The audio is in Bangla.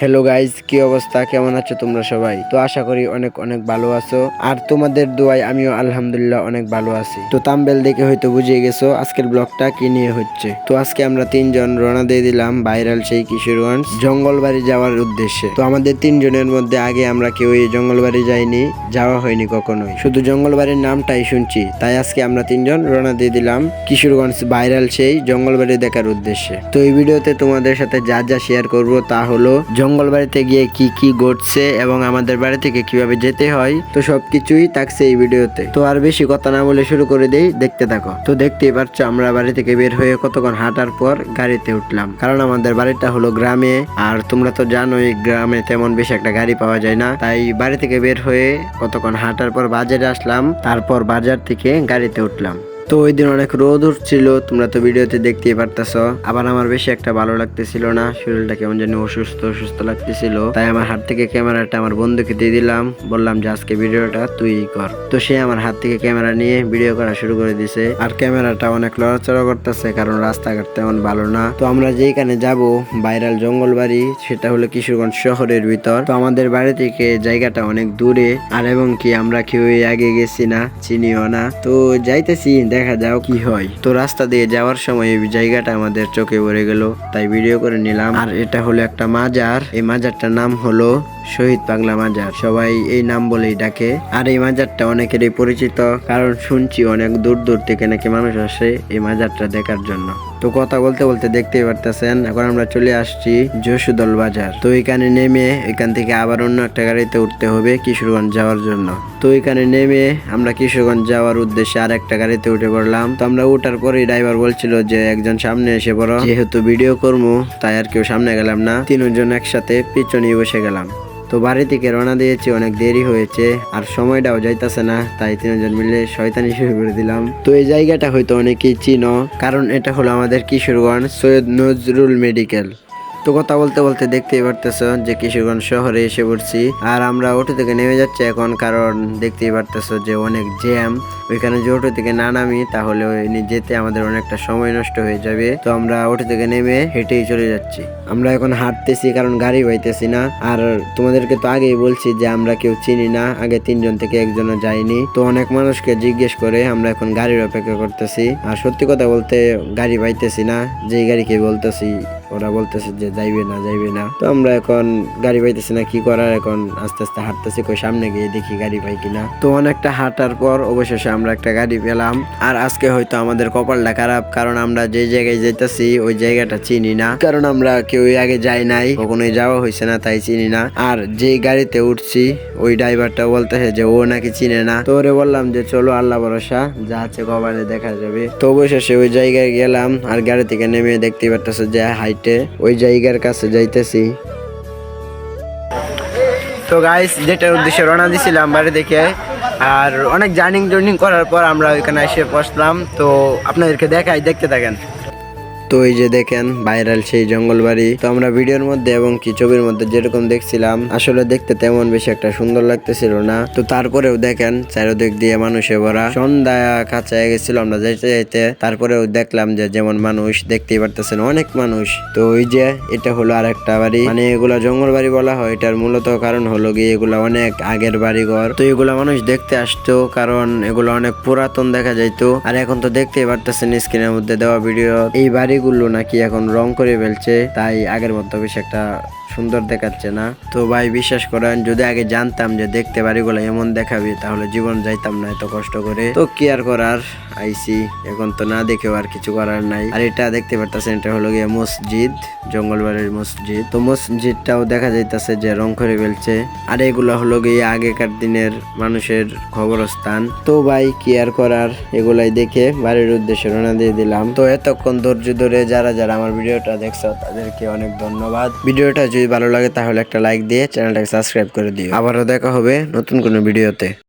হ্যালো গাইজ, কি অবস্থা, কেমন আছো তোমরা সবাই? তো আশা করি অনেক অনেক ভালো আছো, আর তোমাদের দোয়ায় আমিও আলহামদুলিল্লাহ অনেক ভালো আছি। তো থাম্বনেল দেখে হয়তো বুঝিয়ে গেছো আজকের ব্লগটা কি নিয়ে হচ্ছে। তো আজকে আমরা তিনজন রওনা দিয়ে দিলাম ভাইরাল সেই কিশোরগঞ্জ জঙ্গলবাড়ি যাওয়ার উদ্দেশ্যে। তো আমাদের তিনজনের মধ্যে আগে আমরা কেউ এই জঙ্গলবাড়ি যাইনি, যাওয়া হয়নি কখনোই, শুধু জঙ্গলবাড়ির নামটাই শুনছি। তাই আজকে আমরা তিনজন রওনা দিয়ে দিলাম কিশোরগঞ্জ ভাইরাল সেই জঙ্গলবাড়ি দেখার উদ্দেশ্যে। তো এই ভিডিওতে তোমাদের সাথে যা যা শেয়ার করবো তা হলো জঙ্গলবাড়িতে গিয়ে কি কি ঘটছে এবং আমাদের বাড়ি থেকে কিভাবে যেতে হয়, তো সবকিছুই থাকছে এই ভিডিওতে। তো আর বেশি কথা না বলে শুরু করে দেই, দেখতে থাকো। তো দেখতেই পাচ্ছ আমরা বাড়ি থেকে বের হয়ে কতক্ষণ হাঁটার পর গাড়িতে উঠলাম, কারণ আমাদের বাড়িটা হলো গ্রামে, আর তোমরা তো জানোই গ্রামে তেমন বেশি একটা গাড়ি পাওয়া যায় না। তাই বাড়ি থেকে বের হয়ে কতক্ষণ হাঁটার পর বাজারে আসলাম, তারপর বাজার থেকে গাড়িতে উঠলাম। তো ওই দিন অনেক রোদ উঠছিল, তোমরা তো ভিডিওতে দেখতেই পারতেছো। আবার আমার বেশি একটা ভালো লাগতেছিল না, শরীরটা কেমন যেন অসুস্থ অসুস্থ লাগতেছিল। তাই আমার হাত থেকে ক্যামেরাটা আমার বন্ধুকে দিয়ে দিলাম, বললাম যে আজকে ভিডিওটা তুই কর। তো সে আমার হাত থেকে ক্যামেরা নিয়ে ভিডিও করা শুরু করে দিছে, আর ক্যামেরাটা অনেক লড়াচড়া করতেছে, কারণ রাস্তাঘাট তেমন ভালো না। তো আমরা যেখানে যাব ভাইরাল জঙ্গলবাড়ি, সেটা হলো কিশোরগঞ্জ শহরের ভিতর। তো আমাদের বাড়ি থেকে জায়গাটা অনেক দূরে, আর এবং কি আমরা কেউ আগে গেছি না, চিনিও না। তো যাইতেছি, দেখা যাও কি হয়। তো রাস্তা দিয়ে যাওয়ার সময় এই জায়গাটা আমাদের চোখে পড়ে গেল, তাই ভিডিও করে নিলাম। আর এটা হলো একটা মাজার, এই মাজারটার নাম হলো শহীদ পাগলা মাজার, সবাই এই নাম বলেই ডাকে। আর এই মাজারটা অনেকেরই পরিচিত, কারণ শুনছি অনেক দূর দূর থেকে নাকি মানুষ আসে এই মাজারটা দেখার জন্য। তো কথা বলতে বলতে দেখতেই পারতেছেন এখন আমরা চলে আসছি যশোদল বাজার। তো এখানে নেমে এখান থেকে আবার অন্য একটা গাড়িতে উঠতে হবে কিশোরগঞ্জ যাওয়ার জন্য। তো এখানে নেমে আমরা কিশোরগঞ্জ যাওয়ার উদ্দেশ্যে আর একটা গাড়িতে উঠে পড়লাম। তো আমরা উঠার পরে ড্রাইভার বলছিল যে একজন সামনে এসে পড়ো, যেহেতু ভিডিও করবো তাই আর কেউ সামনে গেলাম না, তিনজন একসাথে পিছনে বসে গেলাম। তো বাড়ি থেকে রওনা দিয়েছি, অনেক দেরি হয়েছে আর সময়টাও যাইতেছে না, তাই তিনজন মিলে শয়তানি শুরু করে দিলাম। তো এই জায়গাটা হয়তো অনেকেই চিনো, কারণ এটা হলো আমাদের কিশোরগঞ্জ সৈয়দ নজরুল মেডিকেল। তো কথা বলতে বলতে দেখতেই পারতেছো যে কিশোরগঞ্জ শহরে এসে পড়ছি, আর আমরা অটো থেকে নেমে যাচ্ছি এখন, কারণ দেখতেই পারতেছো যে অনেক জ্যাম। ওইখানে যে অটো থেকে না নামি তাহলে যেতে আমাদের অনেকটা সময় নষ্ট হয়ে যাবে। তো আমরা অটো থেকে নেমে হেঁটেই চলে যাচ্ছি। আমরা এখন হাঁটতেছি কারণ গাড়ি পাইতেছি না। আর তোমাদেরকে তো আগেই বলছি যে আমরা কেউ চিনি না, আগে তিনজন থেকে একজনও যায়নি। তো অনেক মানুষকে জিজ্ঞেস করে আমরা এখন গাড়ির অপেক্ষা করতেছি। আর সত্যি কথা বলতে গাড়ি পাইতেছি না, যেই গাড়িকে বলতেছি ওরা বলতেছে যে যাইবে না। তো আমরা এখন গাড়ি পাইতেছি না, কি করার, এখন আস্তে আস্তে হাঁটতেছি, কই সামনে গিয়ে দেখি গাড়ি পাই কিনা। তো অনেকটা হাঁটার পর অবশেষে আমরা একটা গাড়ি পেলাম। আর আজকে হয়তো আমাদের কপালটা খারাপ, কারণ আমরা যে জায়গায় যাইতেছি ওই জায়গাটা চিনি না, কারণ আমরা কেউ আগে যাই নাই, কখনোই যাওয়া হয়েছে না, তাই চিনি না। আর যে গাড়িতে উঠছি ওই ড্রাইভারটা বলতেছে যে ও নাকি চিনে না। তো ওরে বললাম যে চলো, আল্লাহ ভরসা, যা আছে কপালে দেখা যাবে। তো অবশেষে ওই জায়গায় গেলাম, আর গাড়ি থেকে নেমে দেখতে পারতেছে যে হাইটে ওই জায়গার কাছে যাইতেছি। তো গাইস, যেটার উদ্দেশ্যে রওনা দিছিলাম বাড়ি থেকে, আর অনেক জার্নিং করার পর আমরা ওইখানে এসে বসলাম। তো আপনাদেরকে দেখাই, দেখতে থাকেন। তো এই যে দেখেন ভাইরাল সেই জঙ্গলবাড়ি। তো আমরা ভিডিওর মধ্যে এবং কি ছবির মধ্যে যেরকম দেখছিলাম, আসলে দেখতে তেমন বেশি একটা সুন্দর লাগতেছিল না। তো তারপরেও দেখেন চারিদিক দিয়ে মানুষে ভরা, সন্ধ্যা কাছে গেছিল আমরা যাইতে যাইতে, তারপরেও দেখলাম যে যেমন মানুষ, দেখতেই পারতেছেন অনেক মানুষ। তো ওই যে এটা হলো আর একটা বাড়ি, মানে এগুলা জঙ্গল বাড়ি বলা হয়। এটার মূলত কারণ হলো গিয়ে এগুলা অনেক আগের বাড়ি ঘর। তো এগুলা মানুষ দেখতে আসতো, কারণ এগুলো অনেক পুরাতন দেখা যাইতো। আর এখন তো দেখতেই পারতেছেন স্ক্রিনের মধ্যে দেওয়া ভিডিও, এই বাড়িগুলো নাকি এখন রং করে ফেলছে, তাই আগের মতো বেশি একটা সুন্দর দেখাচ্ছে না। তো ভাই বিশ্বাস করেন, যদি আগে জানতাম যে দেখতে বাড়িগুলো এমন দেখাবি, তাহলে জীবন যাইতাম না এত কষ্ট করে। তো কি আর করার, আইসি এখন, তো না দেখেও আর কিছু করার নাই। আর এটা দেখতে পারতেছেন, এটা হলো গিয়ে মসজিদ, জঙ্গলবাড়ির মসজিদ। তো মসজিদটাও দেখা যাইতেছে যে রং করে ফেলছে। আর এগুলো হলো গিয়ে আগেকার দিনের মানুষের খবরস্থান। তো ভাই কি আর করার, এগুলাই দেখে বাড়ির উদ্দেশ্যে রওনা দিয়ে দিলাম। তো এতক্ষণ ধৈর্য ধরে যারা যারা আমার ভিডিওটা দেখছো তাদেরকে অনেক ধন্যবাদ। ভিডিওটা যদি ভালো লাগে তাহলে একটা লাইক দিয়ে চ্যানেলটাকে সাবস্ক্রাইব করে দিও। আবারও দেখা হবে নতুন কোনো ভিডিওতে।